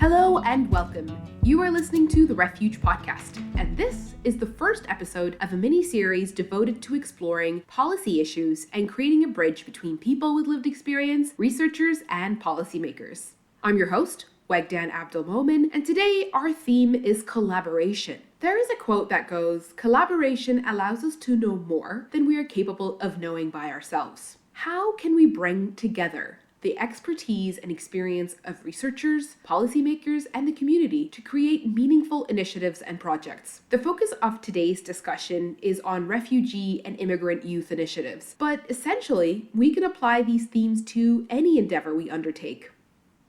Hello and welcome. You are listening to the Refuge podcast, and this is the first episode of a mini-series devoted to exploring policy issues and creating a bridge between people with lived experience, researchers, and policymakers. I'm your host, Wegdan Abdelmomen, and today our theme is collaboration. There is a quote that goes, "Collaboration allows us to know more than we are capable of knowing by ourselves." How can we bring together the expertise and experience of researchers, policymakers, and the community to create meaningful initiatives and projects? The focus of today's discussion is on refugee and immigrant youth initiatives, but essentially, we can apply these themes to any endeavor we undertake.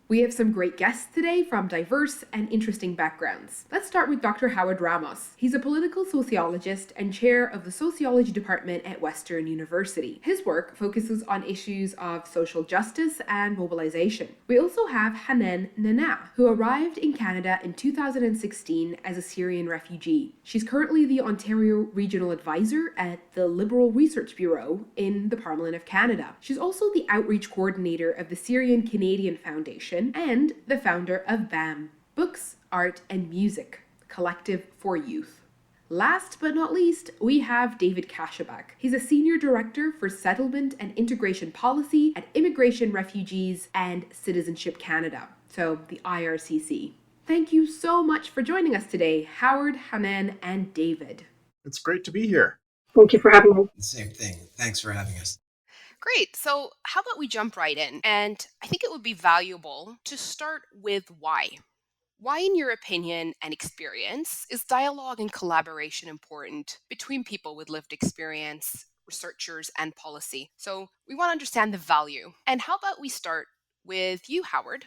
We have some great guests today from diverse and interesting backgrounds. Let's start with Dr. Howard Ramos. He's a political sociologist and chair of the Sociology Department at Western University. His work focuses on issues of social justice and mobilization. We also have Hanen Nanaa, who arrived in Canada in 2016 as a Syrian refugee. She's currently the Ontario Regional Advisor at the Liberal Research Bureau in the Parliament of Canada. She's also the outreach coordinator of the Syrian Canadian Foundation and the founder of BAM, Books, Art, and Music, Collective for Youth. Last but not least, we have David Cashaback. He's a Senior Director for Settlement and Integration Policy at Immigration, Refugees, and Citizenship Canada, so the IRCC. Thank you so much for joining us today, Howard, Hanen, and David. It's great to be here. Thank you for having me. Same thing. Thanks for having us. Great. So, how about we jump right in? And I think it would be valuable to start with why. Why, in your opinion and experience, is dialogue and collaboration important between people with lived experience, researchers, and policy? So, we want to understand the value. And how about we start with you, Howard?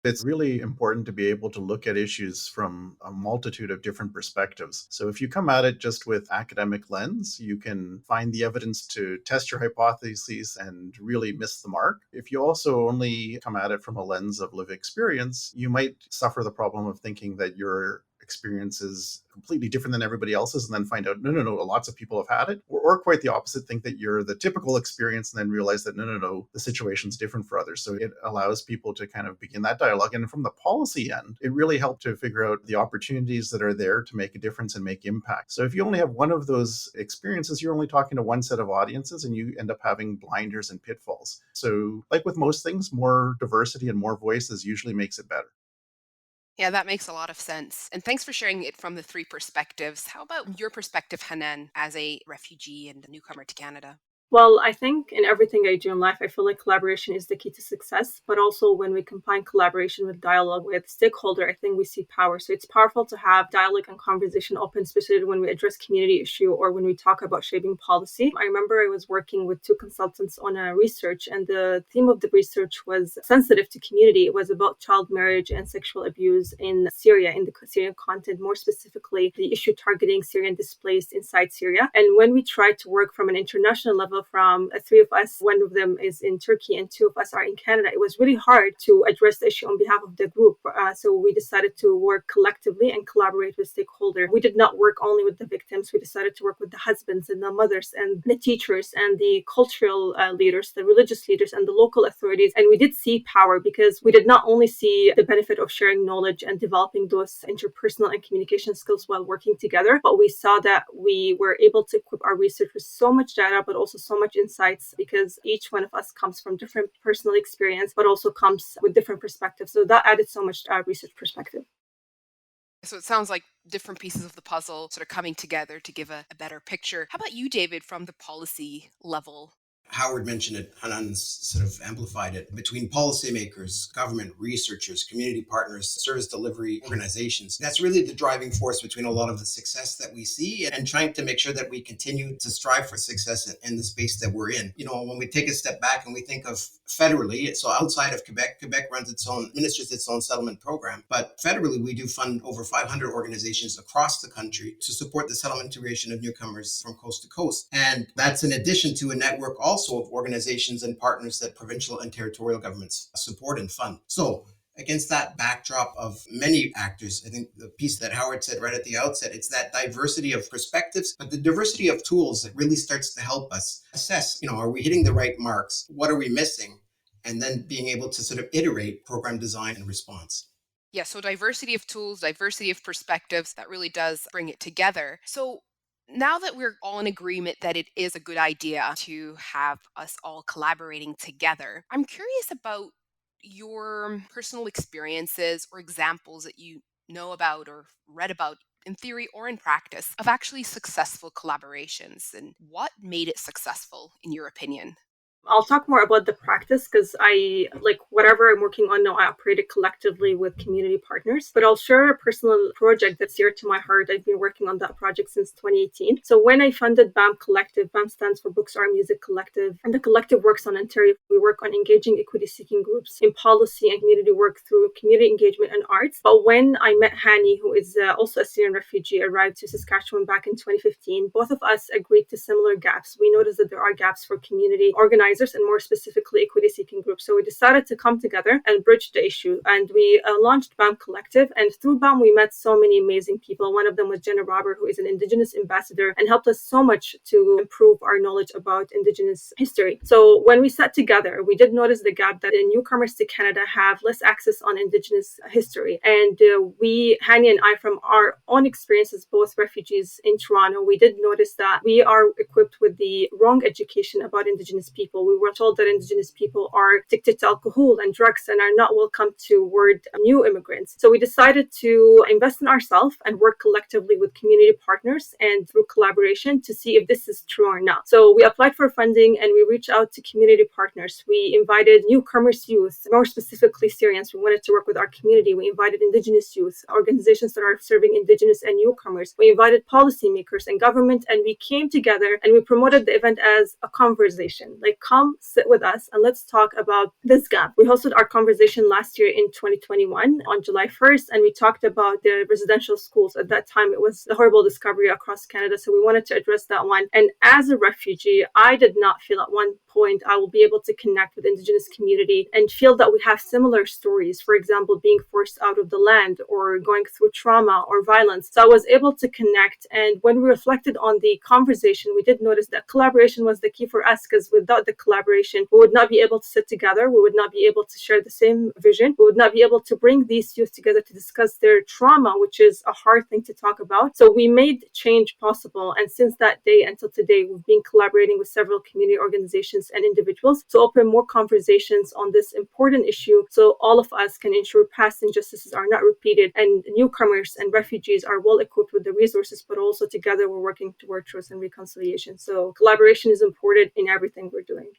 It's really important to be able to look at issues from a multitude of different perspectives. So if you come at it just with academic lens, you can find the evidence to test your hypotheses and really miss the mark. If you also only come at it from a lens of lived experience, you might suffer the problem of thinking that your experience is completely different than everybody else's and then find out, no, lots of people have had it. Or quite the opposite, think that you're the typical experience and then realize that, no, the situation's different for others. So it allows people to kind of begin that dialogue. And from the policy end, it really helped to figure out the opportunities that are there to make a difference and make impact. So if you only have one of those experiences, you're only talking to one set of audiences and you end up having blinders and pitfalls. So like with most things, more diversity and more voices usually makes it better. Yeah, that makes a lot of sense. And thanks for sharing it from the three perspectives. How about your perspective, Hanen, as a refugee and a newcomer to Canada? Well, I think in everything I do in life, I feel like collaboration is the key to success. But also when we combine collaboration with dialogue with stakeholder, I think we see power. So it's powerful to have dialogue and conversation open, especially when we address community issue or when we talk about shaping policy. I remember I was working with two consultants on a research, and the theme of the research was sensitive to community. It was about child marriage and sexual abuse in Syria, in the Syrian content, more specifically the issue targeting Syrian displaced inside Syria. And when we tried to work from an international level, from three of us, one of them is in Turkey and two of us are in Canada, it was really hard to address the issue on behalf of the group. So we decided to work collectively and collaborate with stakeholders. We did not work only with the victims. We decided to work with the husbands and the mothers and the teachers and the cultural leaders, the religious leaders and the local authorities. And we did see power because we did not only see the benefit of sharing knowledge and developing those interpersonal and communication skills while working together, but we saw that we were able to equip our research with so much data, but also so much insights because each one of us comes from different personal experience, but also comes with different perspectives. So that added so much research perspective. So it sounds like different pieces of the puzzle sort of coming together to give a better picture. How about you, David, from the policy level? Howard mentioned it, Hanan sort of amplified it. Between policymakers, government, researchers, community partners, service delivery organizations, that's really the driving force between a lot of the success that we see and trying to make sure that we continue to strive for success in the space that we're in. You know, when we take a step back and we think of federally, so outside of Quebec administers its own settlement program, but federally we do fund over 500 organizations across the country to support the settlement integration of newcomers from coast to coast. And that's in addition to a network also of organizations and partners that provincial and territorial governments support and fund. So against that backdrop of many actors, I think the piece that Howard said right at the outset, it's that diversity of perspectives, but the diversity of tools that really starts to help us assess, are we hitting the right marks? What are we missing? And then being able to sort of iterate program design and response. Yeah, so diversity of tools, diversity of perspectives, that really does bring it together. So now that we're all in agreement that it is a good idea to have us all collaborating together, I'm curious about your personal experiences or examples that you know about or read about in theory or in practice of actually successful collaborations and what made it successful in your opinion. I'll talk more about the practice because I like whatever I'm working on now, I operate it collectively with community partners. But I'll share a personal project that's dear to my heart. I've been working on that project since 2018. So when I funded BAM Collective, BAM stands for Books Are Music Collective, and the collective works on Ontario. We work on engaging equity seeking groups in policy and community work through community engagement and arts. But when I met Hani, who is also a Syrian refugee, arrived to Saskatchewan back in 2015, both of us agreed to similar gaps. We noticed that there are gaps for community organizers and more specifically equity seeking groups. So we decided to come together and bridge the issue. And we launched BAM Collective. And through BAM, we met so many amazing people. One of them was Jenna Robert, who is an Indigenous ambassador and helped us so much to improve our knowledge about Indigenous history. So when we sat together, we did notice the gap that newcomers to Canada have less access on Indigenous history. And Hani and I, from our own experiences, both refugees in Toronto, we did notice that we are equipped with the wrong education about Indigenous people. We were told that Indigenous people are addicted to alcohol and drugs and are not welcome toward new immigrants. So we decided to invest in ourselves and work collectively with community partners and through collaboration to see if this is true or not. So we applied for funding and we reached out to community partners. We invited newcomers youth, more specifically Syrians. We wanted to work with our community. We invited Indigenous youth, organizations that are serving Indigenous and newcomers. We invited policymakers and government, and we came together and we promoted the event as a conversation. Like, come sit with us and let's talk about this gap. We hosted our conversation last year in 2021 on July 1st, and we talked about the residential schools. At that time, it was a horrible discovery across Canada, so we wanted to address that one. And as a refugee, I did not feel at one point I will be able to connect with Indigenous community and feel that we have similar stories, for example, being forced out of the land or going through trauma or violence. So I was able to connect. And when we reflected on the conversation, we did notice that collaboration was the key for us, because without the collaboration, we would not be able to sit together. We would not be able to share the same vision. We would not be able to bring these youth together to discuss their trauma, which is a hard thing to talk about. So we made change possible. And since that day until today, we've been collaborating with several community organizations and individuals to open more conversations on this important issue so all of us can ensure past injustices are not repeated and newcomers and refugees are well equipped with the resources, but also together we're working toward truth and reconciliation. So collaboration is important in everything we're doing.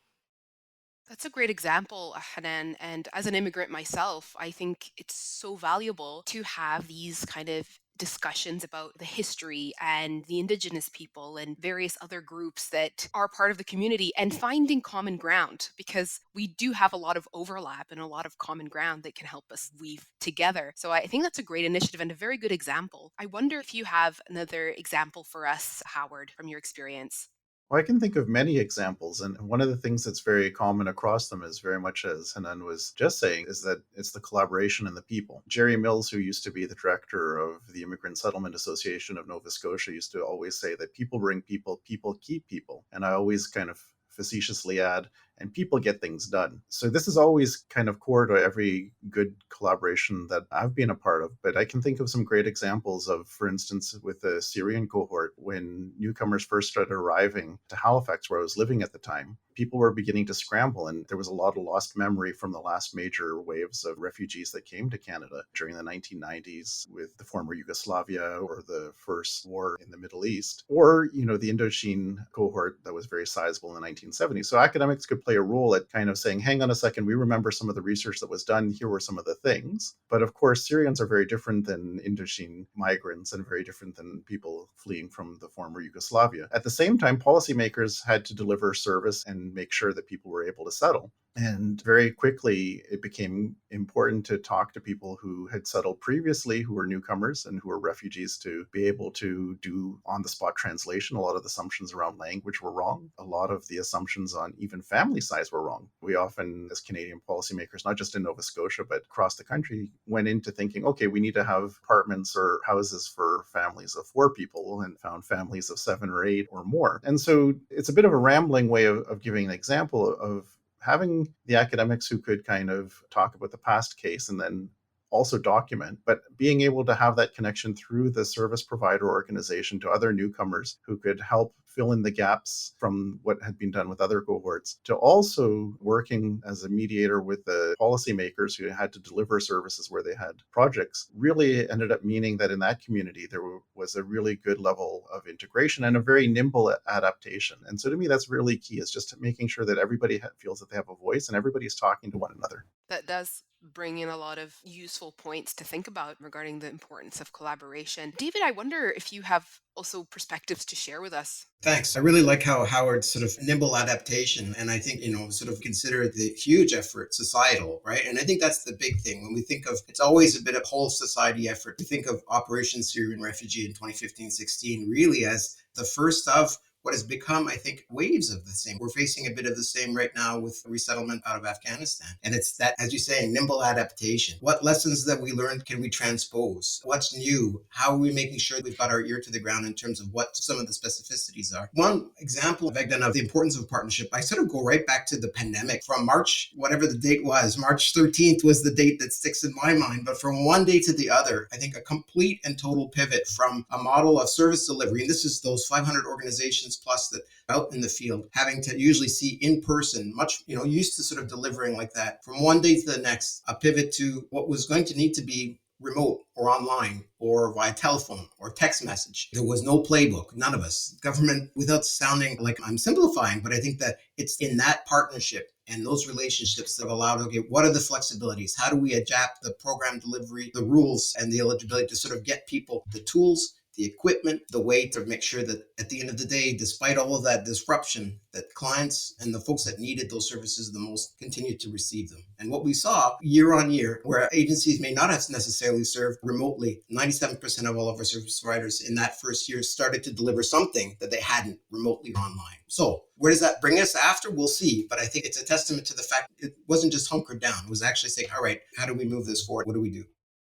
That's a great example, Hanan. And as an immigrant myself, I think it's so valuable to have these kind of discussions about the history and the Indigenous people and various other groups that are part of the community and finding common ground, because we do have a lot of overlap and a lot of common ground that can help us weave together. So I think that's a great initiative and a very good example. I wonder if you have another example for us, Howard, from your experience. Well, I can think of many examples, and one of the things that's very common across them is very much as Hanan was just saying, is that it's the collaboration and the people. Jerry Mills, who used to be the director of the Immigrant Settlement Association of Nova Scotia, used to always say that people bring people, people keep people. And I always kind of facetiously add, and people get things done. So this is always kind of core to every good collaboration that I've been a part of. But I can think of some great examples of, for instance, with the Syrian cohort, when newcomers first started arriving to Halifax, where I was living at the time, people were beginning to scramble, and there was a lot of lost memory from the last major waves of refugees that came to Canada during the 1990s with the former Yugoslavia or the first war in the Middle East, or, the Indochine cohort that was very sizable in the 1970s. So academics could play a role at kind of saying, hang on a second, we remember some of the research that was done, here were some of the things. But of course, Syrians are very different than Indochine migrants and very different than people fleeing from the former Yugoslavia. At the same time, policymakers had to deliver service and make sure that people were able to settle. And very quickly, it became important to talk to people who had settled previously, who were newcomers and who were refugees, to be able to do on-the-spot translation. A lot of the assumptions around language were wrong. A lot of the assumptions on even family size were wrong. We often, as Canadian policymakers, not just in Nova Scotia, but across the country, went into thinking, okay, we need to have apartments or houses for families of 4 people, and found families of 7 or 8 or more. And so it's a bit of a rambling way of giving an example of having the academics who could kind of talk about the past case and then also document, but being able to have that connection through the service provider organization to other newcomers who could help fill in the gaps from what had been done with other cohorts, to also working as a mediator with the policymakers who had to deliver services where they had projects, really ended up meaning that in that community there was a really good level of integration and a very nimble adaptation. And so to me, that's really key, is just making sure that everybody feels that they have a voice and everybody's talking to one another. That does bring in a lot of useful points to think about regarding the importance of collaboration. David, I wonder if you have also perspectives to share with us. Thanks. I really like how Howard's sort of nimble adaptation, and I think, sort of consider the huge effort societal, right? And I think that's the big thing. When we think of, it's always a bit of whole society effort. We think of Operation Syrian Refugee in 2015-16 really as the first of what has become, I think, waves of the same. We're facing a bit of the same right now with resettlement out of Afghanistan. And it's that, as you say, nimble adaptation. What lessons that we learned can we transpose? What's new? How are we making sure we've got our ear to the ground in terms of what some of the specificities are? One example, Vegdan, of the importance of partnership, I sort of go right back to the pandemic. From March, whatever the date was, March 13th was the date that sticks in my mind. But from one day to the other, I think a complete and total pivot from a model of service delivery, and this is those 500 organizations plus that out in the field, having to usually see in person, much, used to sort of delivering like that. From one day to the next, a pivot to what was going to need to be remote or online or via telephone or text message. There was no playbook, none of us. Government, without sounding like I'm simplifying, but I think that it's in that partnership and those relationships that have allowed, okay, what are the flexibilities? How do we adapt the program delivery, the rules, and the eligibility to sort of get people the tools, the equipment, the way to make sure that at the end of the day, despite all of that disruption, that clients and the folks that needed those services the most continued to receive them. And what we saw year on year, where agencies may not have necessarily served remotely, 97% of all of our service providers in that first year started to deliver something that they hadn't remotely or online. So where does that bring us after? We'll see. But I think it's a testament to the fact it wasn't just hunkered down. It was actually saying, all right, how do we move this forward? What do we do?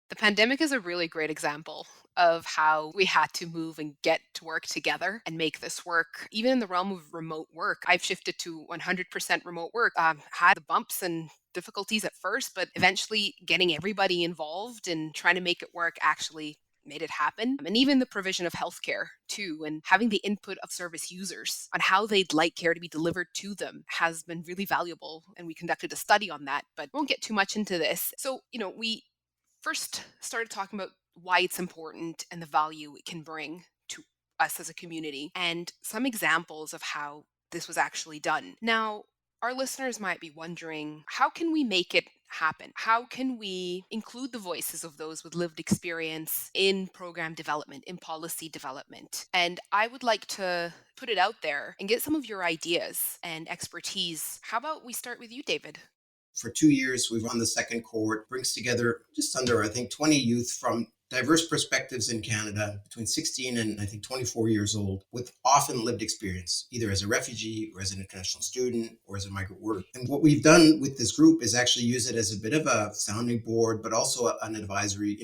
The pandemic is a really great example of how we had to move and get to work together and make this work. Even in the realm of remote work, I've shifted to 100% remote work. Had the bumps and difficulties at first, but eventually getting everybody involved and trying to make it work actually made it happen. And even the provision of healthcare too, and having the input of service users on how they'd like care to be delivered to them has been really valuable. And we conducted a study on that, but won't get too much into this. So, we first started talking about why it's important and the value it can bring to us as a community, and some examples of how this was actually done. Now, our listeners might be wondering, how can we make it happen? How can we include the voices of those with lived experience in program development, in policy development? And I would like to put it out there and get some of your ideas and expertise. How about we start with you, David? For 2 years, we've run the second cohort, brings together just under, I think, 20 youth from diverse perspectives in Canada, between 16 and I think 24 years old, with often lived experience, either as a refugee or as an international student or as a migrant worker. And what we've done with this group is actually use it as a bit of a sounding board, but also an advisory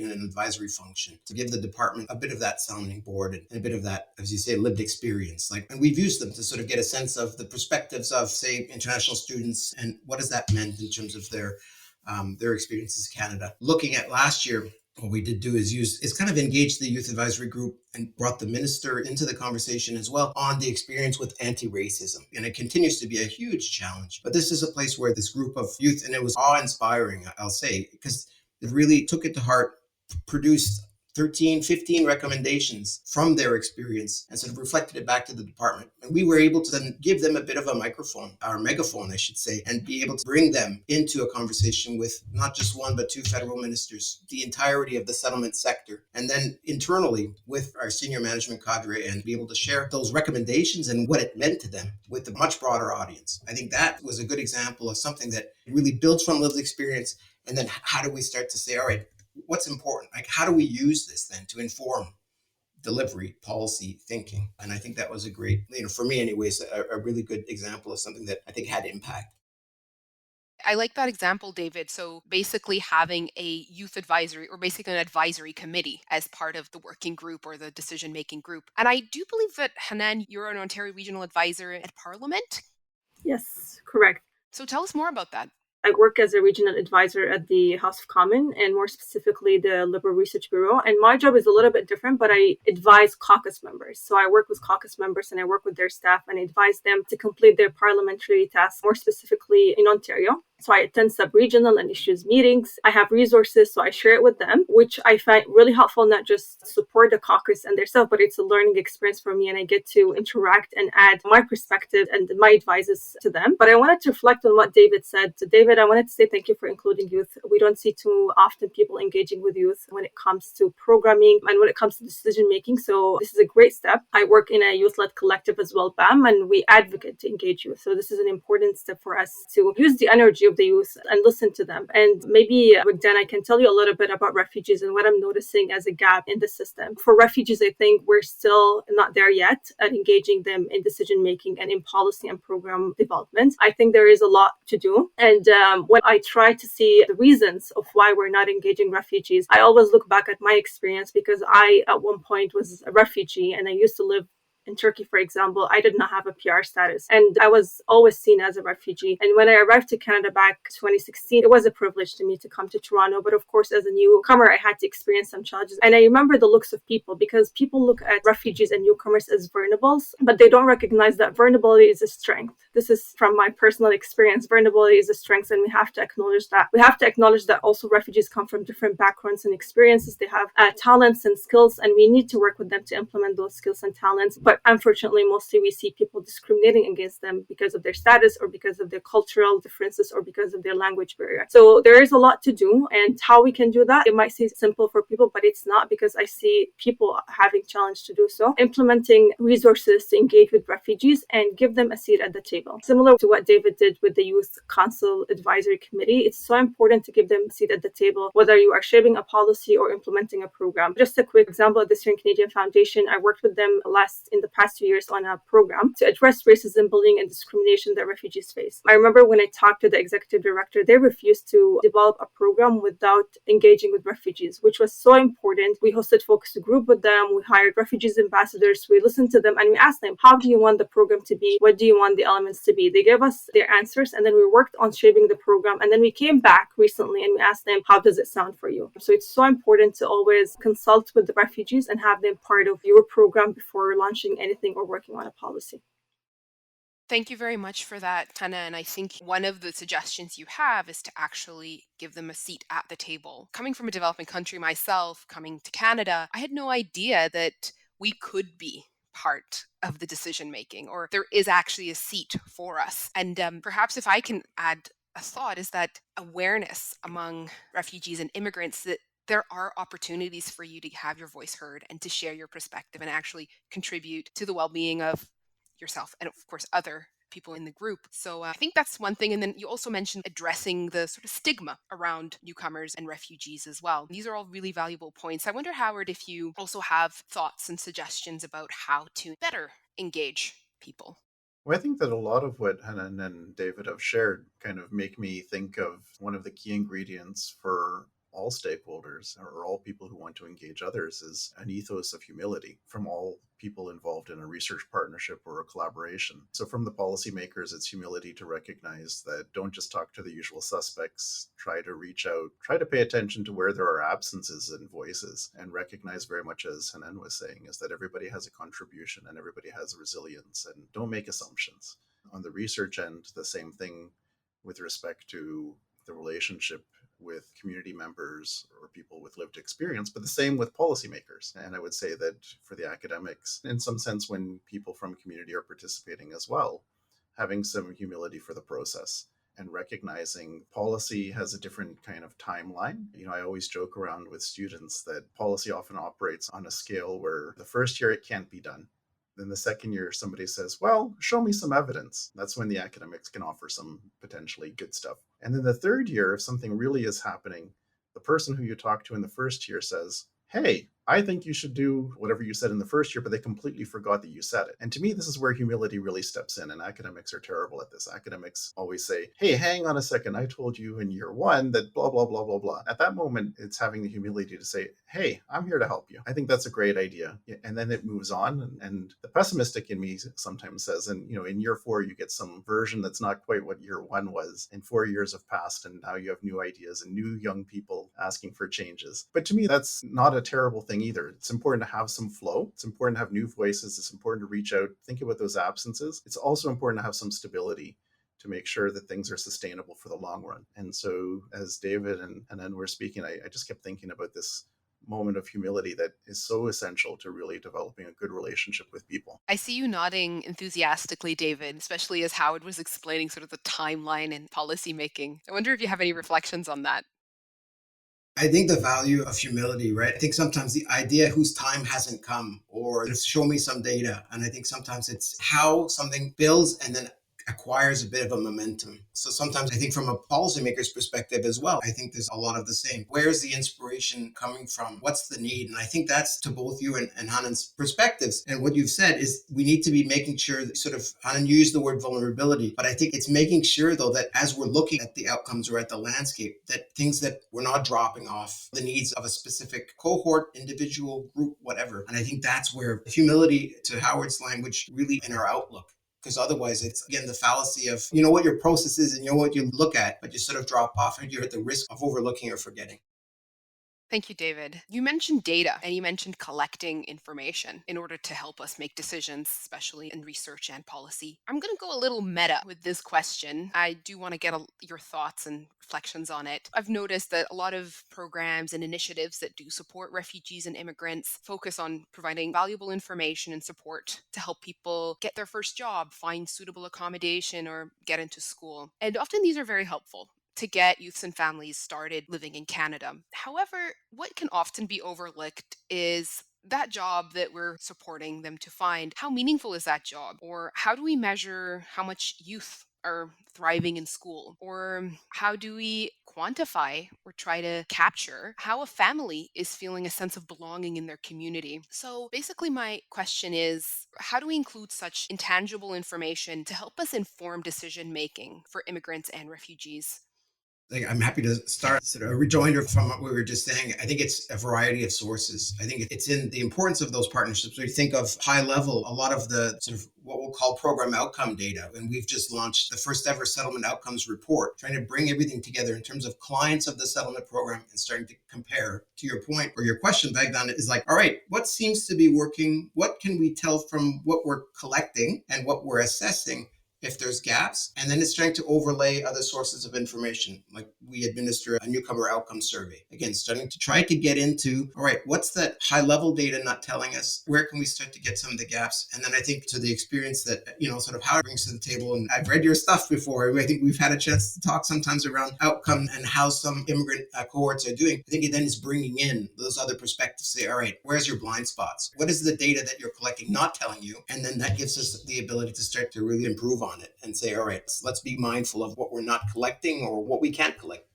function to give the department a bit of that sounding board and a bit of that, as you say, lived experience. And we've used them to sort of get a sense of the perspectives of, say, international students and what has that meant in terms of their experiences in Canada. Looking at last year, what we did do is kind of engage the youth advisory group and brought the minister into the conversation as well on the experience with anti-racism. And it continues to be a huge challenge. But this is a place where this group of youth, and it was awe-inspiring, I'll say, because it really took it to heart, produced 13, 15 recommendations from their experience and sort of reflected it back to the department. And we were able to then give them a bit of a microphone, or megaphone, I should say, and be able to bring them into a conversation with not just one, but two federal ministers, the entirety of the settlement sector, and then internally with our senior management cadre, and be able to share those recommendations and what it meant to them with a much broader audience. I think that was a good example of something that really builds from lived experience. And then how do we start to say, all right, what's important? Like, how do we use this then to inform delivery, policy, thinking? And I think that was a great, for me anyways, a really good example of something that I think had impact. I like that example, David. So basically having a youth advisory, or basically an advisory committee as part of the working group or the decision-making group. And I do believe that, Hanen, you're an Ontario Regional Advisor at Parliament. Yes, correct. So tell us more about that. I work as a regional advisor at the House of Commons, and more specifically the Liberal Research Bureau. And my job is a little bit different, but I advise caucus members. So I work with caucus members and I work with their staff and advise them to complete their parliamentary tasks, more specifically in Ontario. So I attend sub-regional and issues meetings. I have resources, so I share it with them, which I find really helpful, not just support the caucus and their stuff, but it's a learning experience for me, and I get to interact and add my perspective and my advices to them. But I wanted to reflect on what David said. So David, I wanted to say thank you for including youth. We don't see too often people engaging with youth when it comes to programming and when it comes to decision making. So this is a great step. I work in a youth-led collective as well, BAM, and we advocate to engage youth. So this is an important step for us to use the energy of the youth and listen to them. And maybe, Dan, I can tell you a little bit about refugees and what I'm noticing as a gap in the system. For refugees, I think we're still not there yet at engaging them in decision making and in policy and program development. I think there is a lot to do. And when I try to see the reasons of why we're not engaging refugees, I always look back at my experience, because I, at one point, was a refugee and I used to live in Turkey, for example. I did not have a PR status, and I was always seen as a refugee. And when I arrived to Canada back 2016, it was a privilege to me to come to Toronto. But of course, as a newcomer, I had to experience some challenges. And I remember the looks of people, because people look at refugees and newcomers as vulnerables, but they don't recognize that vulnerability is a strength. This is from my personal experience. Vulnerability is a strength, and we have to acknowledge that. We have to acknowledge that also refugees come from different backgrounds and experiences. They have talents and skills, and we need to work with them to implement those skills and talents. But unfortunately, mostly we see people discriminating against them because of their status or because of their cultural differences or because of their language barrier. So there is a lot to do, and how we can do that, it might seem simple for people, but it's not, because I see people having challenge to do so. Implementing resources to engage with refugees and give them a seat at the table. Similar to what David did with the Youth Council Advisory Committee, it's so important to give them a seat at the table, whether you are shaping a policy or implementing a program. Just a quick example, at the Syrian Canadian Foundation, I worked with them in the past 2 years on a program to address racism, bullying, and discrimination that refugees face. I remember when I talked to the executive director, they refused to develop a program without engaging with refugees, which was so important. We hosted focus group with them. We hired refugees ambassadors. We listened to them and we asked them, how do you want the program to be? What do you want the elements to be? They gave us their answers, and then we worked on shaping the program. And then we came back recently and we asked them, how does it sound for you? So it's so important to always consult with the refugees and have them part of your program before launching anything or working on a policy. Thank you very much for that, Tana. And I think one of the suggestions you have is to actually give them a seat at the table. Coming from a developing country myself, coming to Canada, I had no idea that we could be part of the decision making, or there is actually a seat for us. And perhaps if I can add a thought, is that awareness among refugees and immigrants that there are opportunities for you to have your voice heard and to share your perspective and actually contribute to the well-being of yourself and, of course, other people in the group. So I think that's one thing. And then you also mentioned addressing the sort of stigma around newcomers and refugees as well. These are all really valuable points. I wonder, Howard, if you also have thoughts and suggestions about how to better engage people. Well, I think that a lot of what Hanen and David have shared kind of make me think of one of the key ingredients for all stakeholders or all people who want to engage others is an ethos of humility from all people involved in a research partnership or a collaboration. So from the policymakers, it's humility to recognize that don't just talk to the usual suspects, try to reach out, try to pay attention to where there are absences in voices, and recognize very much, as Hanen was saying, is that everybody has a contribution and everybody has resilience, and don't make assumptions. On the research end, the same thing with respect to the relationship with community members or people with lived experience, but the same with policymakers. And I would say that for the academics, in some sense, when people from community are participating as well, having some humility for the process and recognizing policy has a different kind of timeline. I always joke around with students that policy often operates on a scale where the first year it can't be done. Then the second year, somebody says, well, show me some evidence. That's when the academics can offer some potentially good stuff. And then the third year, if something really is happening, the person who you talk to in the first year says, hey, I think you should do whatever you said in the first year, but they completely forgot that you said it. And to me, this is where humility really steps in. And academics are terrible at this. Academics always say, hey, hang on a second. I told you in year one that blah, blah, blah, blah, blah. At that moment, it's having the humility to say, hey, I'm here to help you. I think that's a great idea. And then it moves on. And the pessimistic in me sometimes says, and in year 4, you get some version that's not quite what year 1 was. And 4 years have passed, and now you have new ideas and new young people asking for changes. But to me, that's not a terrible thing either. It's important to have some flow. It's important to have new voices. It's important to reach out, think about those absences. It's also important to have some stability to make sure that things are sustainable for the long run. And so as David and then were speaking, I just kept thinking about this moment of humility that is so essential to really developing a good relationship with people. I see you nodding enthusiastically, David, especially as Howard was explaining sort of the timeline and policy making. I wonder if you have any reflections on that. I think the value of humility, right? I think sometimes the idea whose time hasn't come or just show me some data. And I think sometimes it's how something builds and then acquires a bit of a momentum. So sometimes I think from a policymaker's perspective as well, I think there's a lot of the same. Where's the inspiration coming from? What's the need? And I think that's to both you and Hanen's perspectives. And what you've said is we need to be making sure that sort of, Hanen used the word vulnerability, but I think it's making sure though that as we're looking at the outcomes or at the landscape, that things that we're not dropping off the needs of a specific cohort, individual, group, whatever. And I think that's where humility, to Howard's language, really in our outlook. Because otherwise, it's, again, the fallacy of, you know what your process is and you know what you look at, but you sort of drop off and you're at the risk of overlooking or forgetting. Thank you, David. You mentioned data and you mentioned collecting information in order to help us make decisions, especially in research and policy. I'm going to go a little meta with this question. I do want to get your thoughts and reflections on it. I've noticed that a lot of programs and initiatives that do support refugees and immigrants focus on providing valuable information and support to help people get their first job, find suitable accommodation, or get into school. And often these are very helpful to get youths and families started living in Canada. However, what can often be overlooked is that job that we're supporting them to find. How meaningful is that job? Or how do we measure how much youth are thriving in school? Or how do we quantify or try to capture how a family is feeling a sense of belonging in their community? So basically, my question is, how do we include such intangible information to help us inform decision making for immigrants and refugees? I'm happy to start sort of a rejoinder from what we were just saying. I think it's a variety of sources. I think it's in the importance of those partnerships. We think of high level, a lot of the sort of what we'll call program outcome data. And we've just launched the first ever settlement outcomes report, trying to bring everything together in terms of clients of the settlement program and starting to compare. To your point or your question, Bagdan, is like, all right, what seems to be working? What can we tell from what we're collecting and what we're assessing if there's gaps? And then it's trying to overlay other sources of information. Like we administer a newcomer outcome survey. Again, starting to try to get into, all right, what's that high level data not telling us? Where can we start to get some of the gaps? And then I think to the experience that, sort of how it brings to the table. And I've read your stuff before. I think we've had a chance to talk sometimes around outcome and how some immigrant cohorts are doing. I think it then is bringing in those other perspectives. Say, all right, where's your blind spots? What is the data that you're collecting not telling you? And then that gives us the ability to start to really improve on it and say, all right, let's be mindful of what we're not collecting or what we can't collect.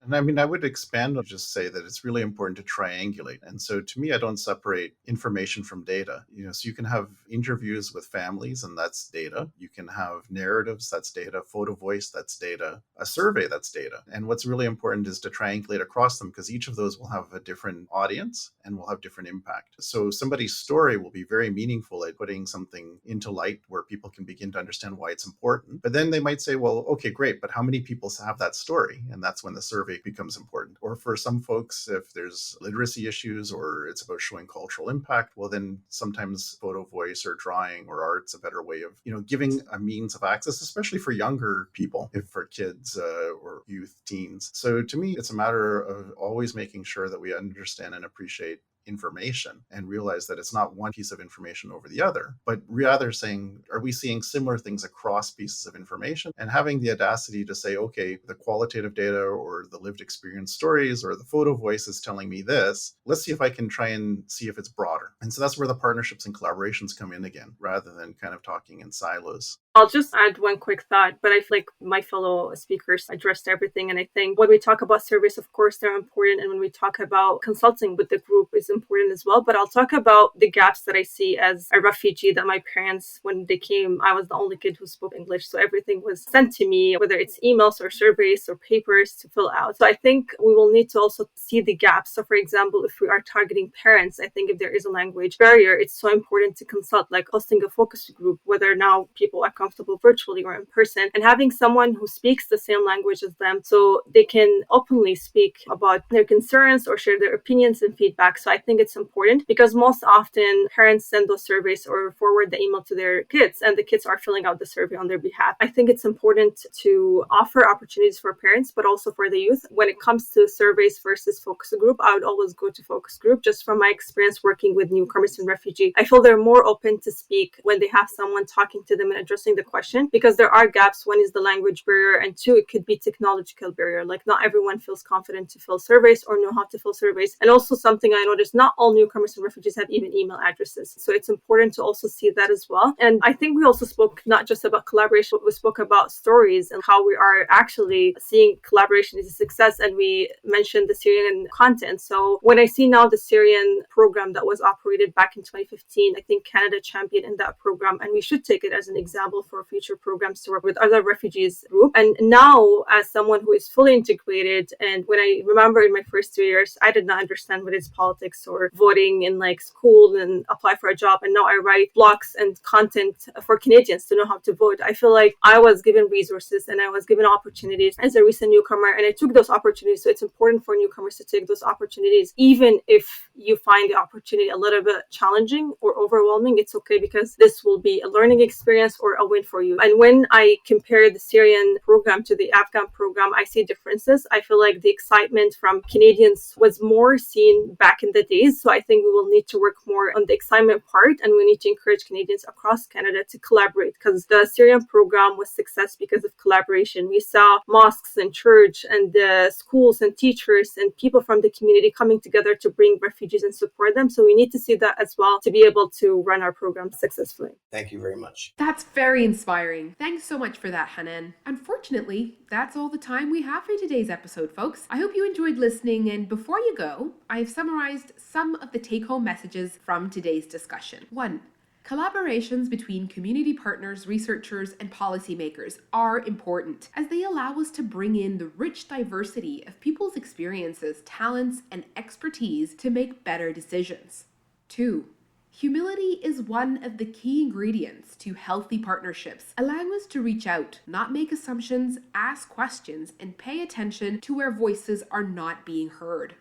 And I mean, I would expand on just say that it's really important to triangulate. And so to me, I don't separate information from data. So you can have interviews with families, and that's data. You can have narratives, that's data. Photo voice, that's data. A survey, that's data. And what's really important is to triangulate across them, because each of those will have a different audience and will have different impact. So somebody's story will be very meaningful at putting something into light where people can begin to understand why it's important. But then they might say, well, okay, great, but how many people have that story? And that's when the survey becomes important. Or for some folks, if there's literacy issues or it's about showing cultural impact, well, then sometimes photo voice or drawing or art's a better way of, giving a means of access, especially for younger people, if for kids or youth, teens. So to me, it's a matter of always making sure that we understand and appreciate information and realize that it's not one piece of information over the other, but rather saying, are we seeing similar things across pieces of information? And having the audacity to say, okay, the qualitative data or the lived experience stories or the photo voice is telling me this. Let's see if I can try and see if it's broader. And so that's where the partnerships and collaborations come in again, rather than kind of talking in silos. I'll just add one quick thought, but I feel like my fellow speakers addressed everything. And I think when we talk about surveys, of course, they're important. And when we talk about consulting with the group is important as well. But I'll talk about the gaps that I see as a refugee, that my parents, when they came, I was the only kid who spoke English. So everything was sent to me, whether it's emails or surveys or papers to fill out. So I think we will need to also see the gaps. So for example, if we are targeting parents, I think if there is a language barrier, it's so important to consult, like hosting a focus group, whether now people are comfortable virtually or in person, and having someone who speaks the same language as them so they can openly speak about their concerns or share their opinions and feedback. So I think it's important because most often parents send those surveys or forward the email to their kids, and the kids are filling out the survey on their behalf. I think it's important to offer opportunities for parents, but also for the youth. When it comes to surveys versus focus group, I would always go to focus group just from my experience working with newcomers and refugees. I feel they're more open to speak when they have someone talking to them and addressing the question, because there are gaps. One is the language barrier, and two, it could be technological barrier. Like not everyone feels confident to fill surveys or know how to fill surveys. And also something I noticed, not all newcomers and refugees have even email addresses. So it's important to also see that as well. And I think we also spoke not just about collaboration, we spoke about stories and how we are actually seeing collaboration as a success. And we mentioned the Syrian content. So when I see now the Syrian program that was operated back in 2015, I think Canada championed in that program, and we should take it as an example for future programs to work with other refugees group. And now, as someone who is fully integrated, and when I remember in my first 2 years, I did not understand what is politics or voting in like school and apply for a job. And now I write blogs and content for Canadians to know how to vote. I feel like I was given resources and I was given opportunities as a recent newcomer, and I took those opportunities. So it's important for newcomers to take those opportunities, even if you find the opportunity a little bit challenging or overwhelming. It's okay, because this will be a learning experience or a win for you. And when I compare the Syrian program to the Afghan program, I see differences. I feel like the excitement from Canadians was more seen back in the days. So I think we will need to work more on the excitement part, and we need to encourage Canadians across Canada to collaborate, because the Syrian program was success because of collaboration. We saw mosques and church and the schools and teachers and people from the community coming together to bring refugees and support them. So we need to see that as well to be able to run our program successfully. Thank you very much. That's very inspiring. Thanks so much for that, Hanen. Unfortunately, that's all the time we have for today's episode, folks. I hope you enjoyed listening, and before you go, I've summarized some of the take-home messages from today's discussion. 1. Collaborations between community partners, researchers, and policymakers are important, as they allow us to bring in the rich diversity of people's experiences, talents, and expertise to make better decisions. 2. Humility is one of the key ingredients to healthy partnerships, allowing us to reach out, not make assumptions, ask questions, and pay attention to where voices are not being heard.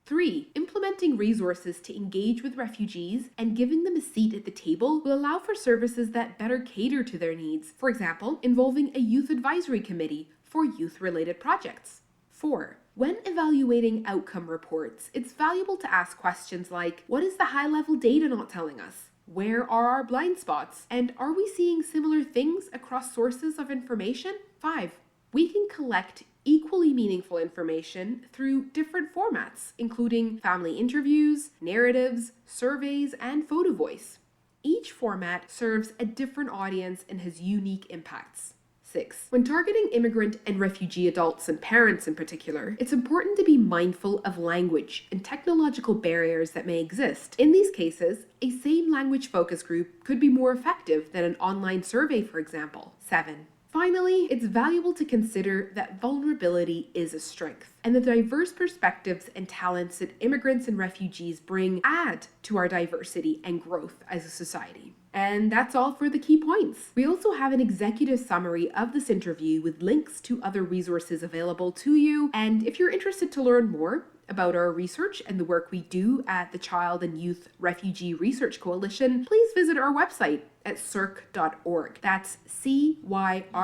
3. Implementing resources to engage with refugees and giving them a seat at the table will allow for services that better cater to their needs, for example, involving a youth advisory committee for youth-related projects. 4. When evaluating outcome reports, it's valuable to ask questions like, what is the high-level data not telling us? Where are our blind spots? And are we seeing similar things across sources of information? 5. We can collect equally meaningful information through different formats, including family interviews, narratives, surveys, and photo voice. Each format serves a different audience and has unique impacts. 6. When targeting immigrant and refugee adults and parents in particular, it's important to be mindful of language and technological barriers that may exist. In these cases, a same language focus group could be more effective than an online survey, for example. 7. Finally, it's valuable to consider that vulnerability is a strength, and the diverse perspectives and talents that immigrants and refugees bring add to our diversity and growth as a society. And that's all for the key points. We also have an executive summary of this interview with links to other resources available to you. And if you're interested to learn more about our research and the work we do at the Child and Youth Refugee Research Coalition, please visit our website at cyrc.org. That's CYRRC.org.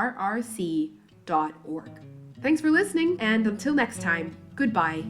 Thanks for listening, and until next time, goodbye.